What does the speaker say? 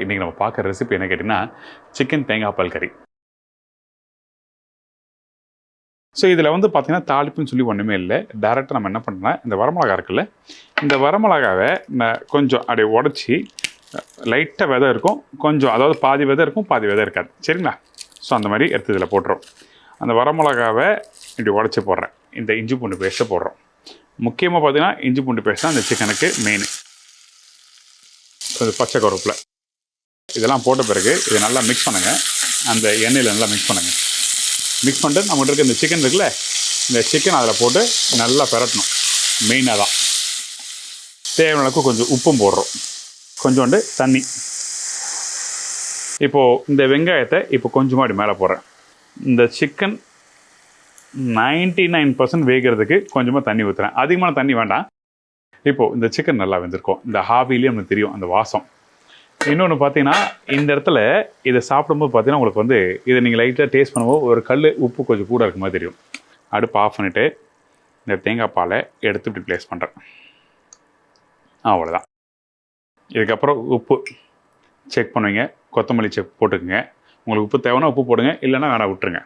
இன்றைக்கி நம்ம பார்க்குற ரெசிபி என்ன கேட்டிங்கன்னா சிக்கன் தேங்காய் பால் கறி. ஸோ இதில் வந்து பார்த்திங்கன்னா தாளிப்புன்னு சொல்லி ஒன்றுமே இல்லை. டேரெக்டாக நம்ம என்ன பண்ணுறோம்னா இந்த வரமிளகா இருக்குல்ல, இந்த வரமிளகாவை கொஞ்சம் அப்படியே உடச்சி லைட்டாக விதை இருக்கும், கொஞ்சம் அதாவது பாதி விதை இருக்கும் பாதி விதை இருக்காது, சரிங்களா? ஸோ அந்த மாதிரி எடுத்து இதில் போட்டுரும். அந்த வரமிளகாவை இப்படி உடச்சி போடுறேன். இந்த இஞ்சி பூண்டு பேஸ்ட்டை போடுறோம். முக்கியமாக பார்த்திங்கன்னா இஞ்சி பூண்டு பேஸ்ட் தான் அந்த சிக்கனுக்கு மெயின். கொஞ்சம் பச்சை கருவேப்பிலை இதெல்லாம் போட்ட பிறகு இதை நல்லா மிக்ஸ் பண்ணுங்கள். அந்த எண்ணெயில் நல்லா மிக்ஸ் பண்ணுங்கள். மிக்ஸ் பண்ணிட்டு நம்மகிட்ட இருக்க இந்த சிக்கன் இருக்குல்ல, இந்த சிக்கன் அதில் போட்டு நல்லா பெரட்டணும். மெயினாக தான் தேவையான அளவுக்கு கொஞ்சம் உப்பும் போடுறோம், கொஞ்சோண்டு தண்ணி. இப்போது இந்த வெங்காயத்தை இப்போ கொஞ்சமாக அப்படி மேலே போடுறேன். இந்த சிக்கன் 99% வேகிறதுக்கு கொஞ்சமாக தண்ணி ஊற்றுறேன். அதிகமான தண்ணி வேண்டாம். இப்போது இந்த சிக்கன் நல்லா வெந்திருக்கும். இந்த ஹாவிலேயே நமக்கு தெரியும் அந்த வாசம். இன்னொன்று பார்த்தீங்கன்னா, இந்த இடத்துல இதை சாப்பிடும்போது பார்த்தீங்கன்னா உங்களுக்கு வந்து இதை நீங்கள் லைட்டாக டேஸ்ட் பண்ணும்போது ஒரு கல் உப்பு கொஞ்சம் கூட இருக்க மாதிரி தெரியும். அடுப்பு ஆஃப் பண்ணிவிட்டு இந்த தேங்காய் பாலை எடுத்து இப்படி ப்ளேஸ் பண்ணுறேன். அவ்வளோதான். இதுக்கப்புறம் உப்பு செக் பண்ணுவீங்க, கொத்தமல்லி செக் போட்டுக்குங்க. உங்களுக்கு உப்பு தேவைன்னா உப்பு போடுங்க, இல்லைன்னா வேணாம் விட்டுருங்க.